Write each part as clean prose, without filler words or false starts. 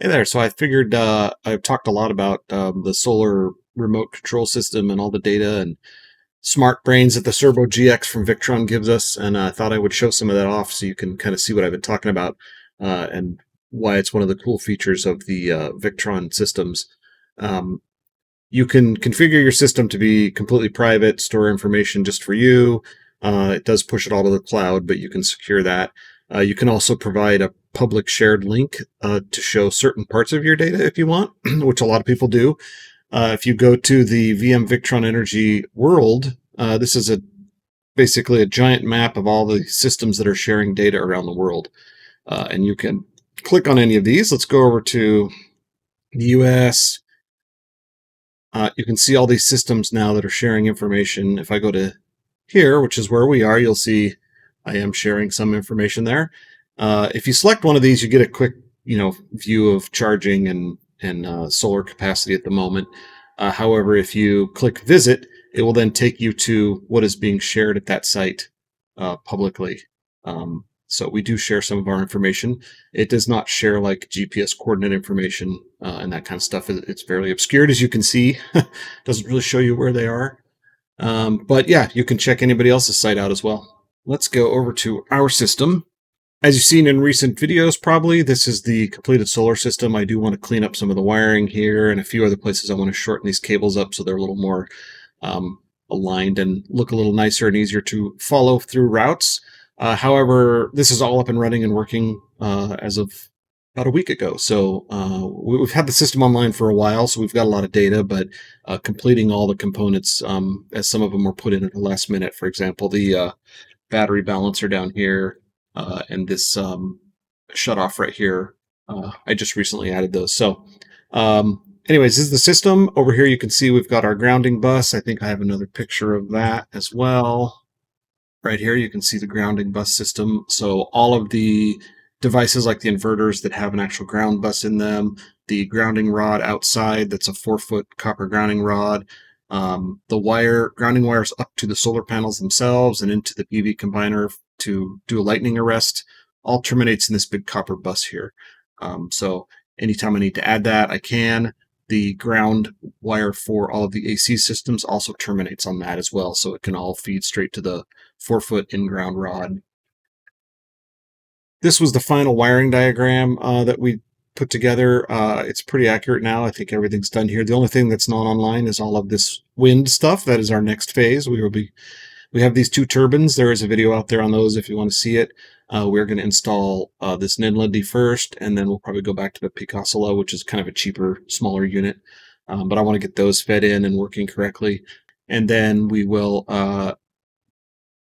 Hey there. So I figured I've talked a lot about the solar remote control system and all the data and smart brains that the CERBO GX from Victron gives us, and I thought I would show some of that off so you can kind of see what I've been talking about and why it's one of the cool features of the Victron systems. Um, you can configure your system to be completely private, store information just for you. It does push it all to the cloud, but you can secure that. You can also provide a public shared link to show certain parts of your data if you want, which a lot of people do. If you go to the VM Victron Energy World, this is basically a giant map of all the systems that are sharing data around the world. And you can click on any of these. Let's go over to the US. You can see all these systems now that are sharing information. If I go to here, which is where we are, you'll see I am sharing some information there. If you select one of these, you get a quick, view of charging and solar capacity at the moment. However, if you click visit, it will then take you to what is being shared at that site publicly. So we do share some of our information. It does not share like GPS coordinate information and that kind of stuff. It's fairly obscured, as you can see. Doesn't really show you where they are. But yeah, you can check anybody else's site out as well. Let's go over to our system. As you've seen in recent videos, probably, this is the completed solar system. I do want to clean up some of the wiring here and a few other places. I want to shorten these cables up so they're a little more aligned and look a little nicer and easier to follow through routes. However, this is all up and running and working as of about a week ago. So we've had the system online for a while, so we've got a lot of data, but completing all the components, as some of them were put in at the last minute. For example, the battery balancer down here and this shut off right here. I just recently added those. So anyways, this is the system. Over here you can see we've got our grounding bus. I think I have another picture of that as well. Right here you can see the grounding bus system. So all of the devices like the inverters that have an actual ground bus in them, the grounding rod outside that's a 4-foot copper grounding rod, the grounding wires up to the solar panels themselves and into the PV combiner to do a lightning arrest, all terminates in this big copper bus here. So anytime I need to add that, I can. The ground wire for all of the AC systems also terminates on that as well, so it can all feed straight to the 4-foot in-ground rod. This was the final wiring diagram that we put together. It's pretty accurate now. I think everything's done here. The only thing that's not online is all of this wind stuff. That is our next phase. We have these 2 turbines. There is a video out there on those if you want to see it. We're going to install this Ninlindy first, and then we'll probably go back to the Picasso, which is kind of a cheaper, smaller unit. But I want to get those fed in and working correctly. And then we will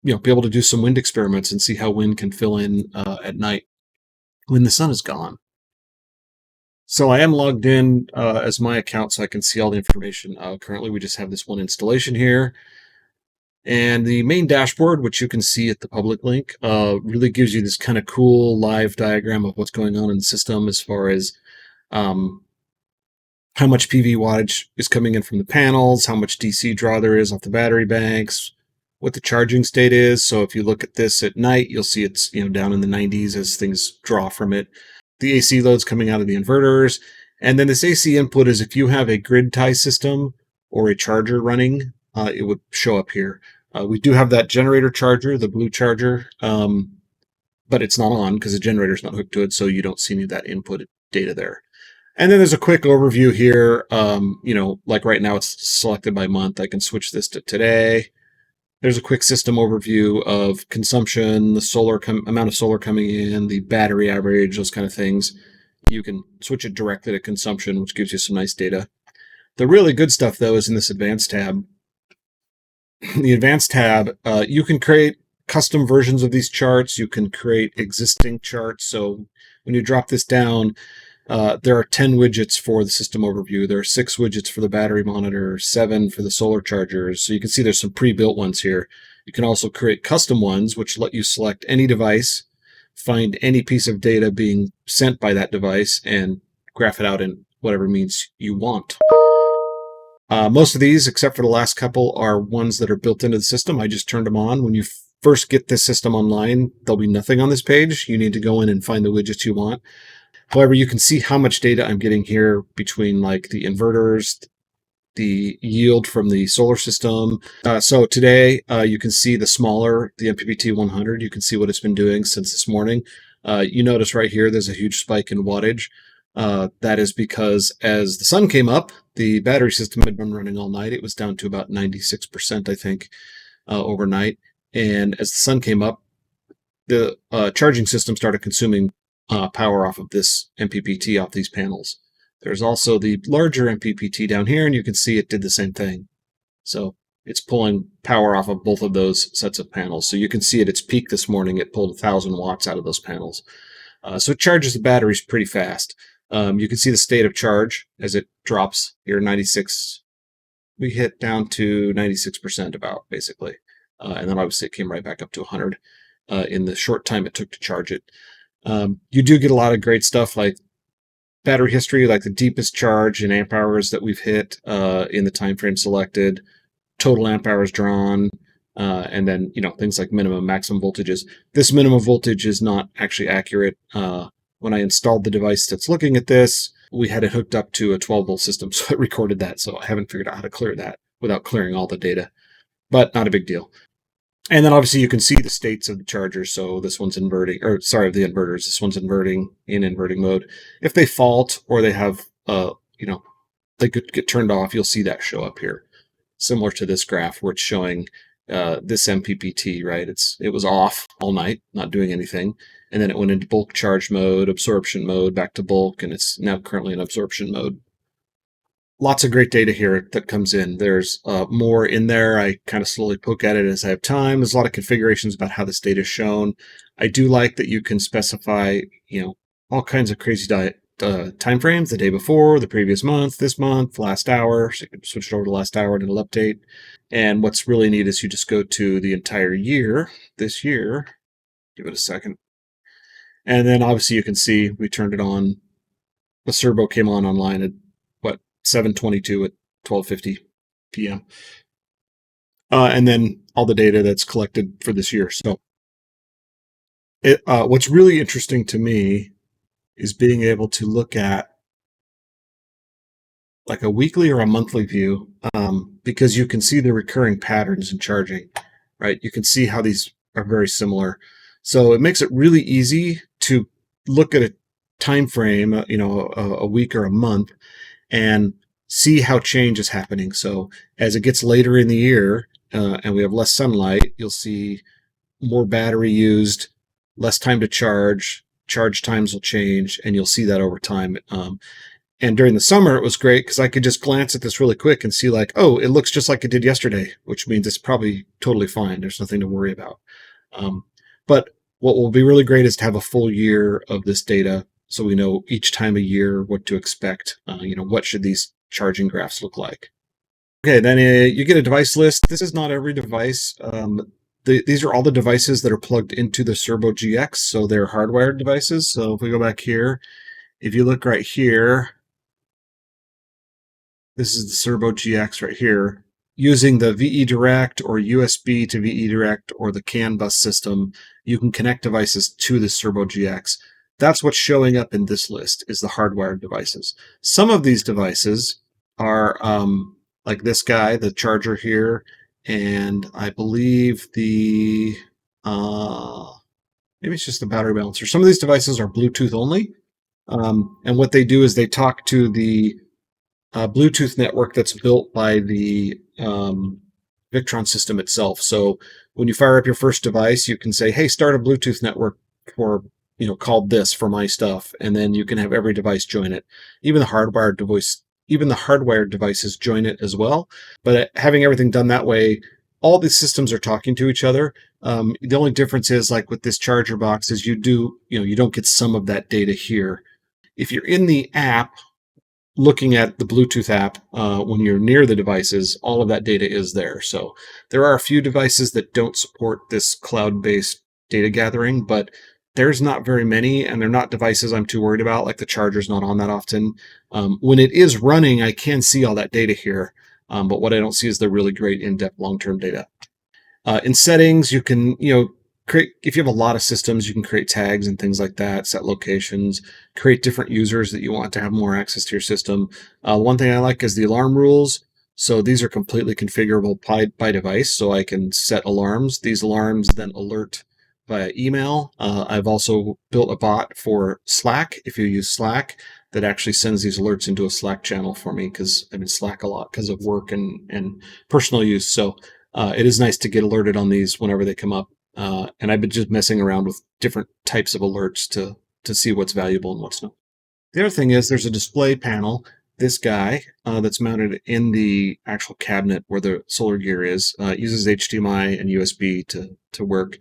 be able to do some wind experiments and see how wind can fill in at night when the sun is gone. So I am logged in as my account so I can see all the information. Currently, we just have this one installation here. And the main dashboard, which you can see at the public link, really gives you this kind of cool live diagram of what's going on in the system as far as how much PV wattage is coming in from the panels, how much DC draw there is off the battery banks, what the charging state is. So if you look at this at night, you'll see it's down in the 90s as things draw from it. The AC loads coming out of the inverters. And then this AC input is if you have a grid tie system or a charger running, it would show up here. We do have that generator charger, the blue charger, but it's not on because the generator's not hooked to it, so you don't see any of that input data there. And then there's a quick overview here. Like right now it's selected by month. I can switch this to today. There's a quick system overview of consumption, the solar amount of solar coming in, the battery average, those kind of things. You can switch it directly to consumption, which gives you some nice data. The really good stuff, though, is in this advanced tab. The advanced tab, you can create custom versions of these charts. You can create existing charts. So when you drop this down, there are 10 widgets for the system overview. There are 6 widgets for the battery monitor, 7 for the solar chargers. So you can see there's some pre-built ones here. You can also create custom ones, which let you select any device, find any piece of data being sent by that device, and graph it out in whatever means you want. Most of these, except for the last couple, are ones that are built into the system. I just turned them on. When you first get this system online, there'll be nothing on this page. You need to go in and find the widgets you want. However, you can see how much data I'm getting here between like the inverters, the yield from the solar system. So today you can see the smaller, the MPPT 100, you can see what it's been doing since this morning. You notice right here there's a huge spike in wattage. That is because as the sun came up, the battery system had been running all night. It was down to about 96%, I think, overnight. And as the sun came up, the charging system started consuming power off of this MPPT, off these panels. There's also the larger MPPT down here, and you can see it did the same thing. So it's pulling power off of both of those sets of panels. So you can see at its peak this morning, it pulled 1,000 watts out of those panels. So it charges the batteries pretty fast. You can see the state of charge as it drops here, 96. We hit down to 96% about, basically. And then obviously it came right back up to 100 in the short time it took to charge it. You do get a lot of great stuff like battery history, like the deepest charge in amp hours that we've hit in the time frame selected, total amp hours drawn, and then things like minimum, maximum voltages. This minimum voltage is not actually accurate. When I installed the device that's looking at this, we had it hooked up to a 12-volt system, so it recorded that. So I haven't figured out how to clear that without clearing all the data, but not a big deal. And then obviously you can see the states of the chargers. So this one's inverting, or sorry, of the inverters. This one's inverting in inverting mode. If they fault or they have, they could get turned off, you'll see that show up here. Similar to this graph where it's showing this MPPT, right? It was off all night, not doing anything. And then it went into bulk charge mode, absorption mode, back to bulk, and it's now currently in absorption mode. Lots of great data here that comes in. There's more in there. I kind of slowly poke at it as I have time. There's a lot of configurations about how this data is shown. I do like that you can specify, all kinds of crazy time frames, the day before, the previous month, this month, last hour. So you can switch it over to last hour and it'll update. And what's really neat is you just go to the entire year, this year. Give it a second. And then obviously you can see we turned it on. The CERBO came online at 7:22 at 12:50 p.m. And then all the data that's collected for this year. So what's really interesting to me is being able to look at like a weekly or a monthly view, because you can see the recurring patterns in charging, right? You can see how these are very similar. So it makes it really easy to look at a time frame, a week or a month, and see how change is happening. So as it gets later in the year and we have less sunlight, you'll see more battery used, less time to charge times will change, and you'll see that over time. And during the summer, it was great because I could just glance at this really quick and see like, oh, it looks just like it did yesterday, which means it's probably totally fine. There's nothing to worry about. But what will be really great is to have a full year of this data so we know each time a year what to expect. What should these charging graphs look like? Okay, then you get a device list. This is not every device. These are all the devices that are plugged into the CERBO GX, so they're hardwired devices. So if we go back here, if you look right here, this is the CERBO GX right here. Using the ve.direct or USB to ve.direct or the CAN bus system, you can connect devices to the CERBO GX. That's what's showing up in this list is the hardwired devices. Some of these devices are like this guy, the charger here, and I believe the maybe it's just the battery balancer. Some of these devices are Bluetooth only, and what they do is they talk to the Bluetooth network that's built by the Victron system itself. So when you fire up your first device, you can say, hey, start a Bluetooth network for called this for my stuff, and then you can have every device join it. Even the hardwired devices join it as well. But having everything done that way, all these systems are talking to each other. The only difference is like with this charger box is you don't get some of that data here. If you're in the app, looking at the Bluetooth app, when you're near the devices, all of that data is there. So there are a few devices that don't support this cloud-based data gathering, but there's not very many, and they're not devices I'm too worried about, like the charger's not on that often. When it is running, I can see all that data here, but what I don't see is the really great in-depth long-term data. In settings, you can, if you have a lot of systems, you can create tags and things like that, set locations, create different users that you want to have more access to your system. One thing I like is the alarm rules. So these are completely configurable by device, so I can set alarms. These alarms then alert via email. I've also built a bot for Slack. If you use Slack, that actually sends these alerts into a Slack channel for me because I'm in Slack a lot because of work and personal use. So it is nice to get alerted on these whenever they come up. And I've been just messing around with different types of alerts to see what's valuable and what's not. The other thing is there's a display panel. This guy that's mounted in the actual cabinet where the solar gear is uses HDMI and USB to work.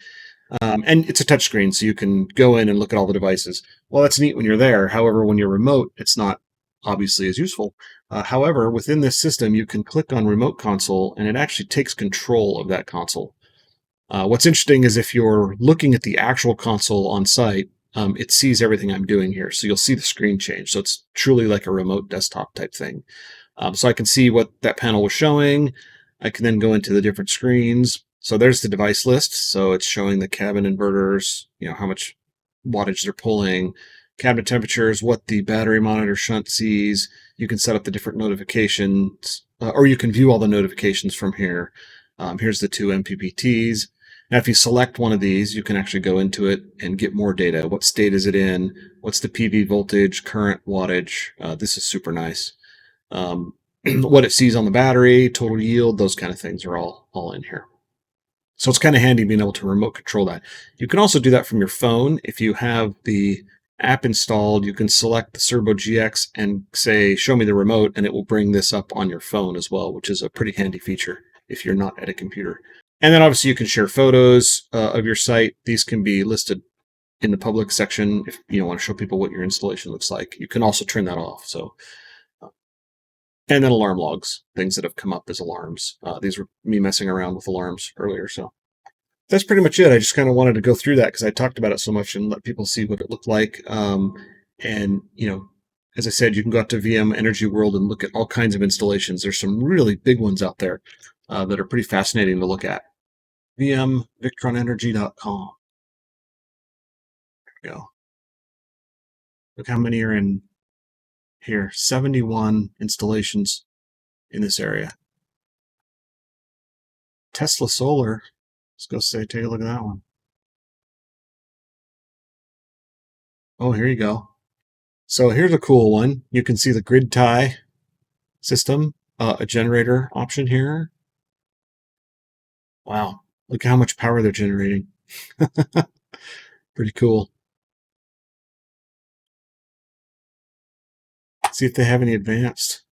And it's a touchscreen, so you can go in and look at all the devices. Well, that's neat when you're there. However, when you're remote, it's not obviously as useful. However, within this system, you can click on Remote Console, and it actually takes control of that console. What's interesting is if you're looking at the actual console on site, it sees everything I'm doing here. So you'll see the screen change. So it's truly like a remote desktop type thing. So I can see what that panel was showing. I can then go into the different screens. So there's the device list. So it's showing the cabin inverters, how much wattage they're pulling, cabinet temperatures, what the battery monitor shunt sees. You can set up the different notifications, or you can view all the notifications from here. Here's the two MPPTs. Now, if you select one of these, you can actually go into it and get more data. What state is it in? What's the PV voltage, current wattage? This is super nice. What it sees on the battery, total yield, those kind of things are all in here. So it's kind of handy being able to remote control that. You can also do that from your phone. If you have the app installed, you can select the CERBO GX and say, show me the remote, and it will bring this up on your phone as well, which is a pretty handy feature if you're not at a computer. And then obviously you can share photos of your site. These can be listed in the public section if you want to show people what your installation looks like. You can also turn that off. So, and then alarm logs, things that have come up as alarms. These were me messing around with alarms earlier. So that's pretty much it. I just kind of wanted to go through that because I talked about it so much and let people see what it looked like. And as I said, you can go out to VM Energy World and look at all kinds of installations. There's some really big ones out there that are pretty fascinating to look at. VMVictronenergy.com. There we go. Look how many are in here. 71 installations in this area. Tesla Solar. Let's go take a look at that one. Oh, here you go. So here's a cool one. You can see the grid tie system, a generator option here. Wow, look how much power they're generating. Pretty cool. Let's see if they have any advanced.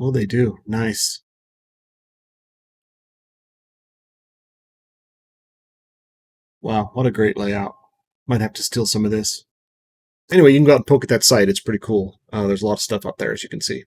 Oh, they do. Nice. Wow, what a great layout. Might have to steal some of this. Anyway, you can go out and poke at that site. It's pretty cool. There's a lot of stuff up there, as you can see.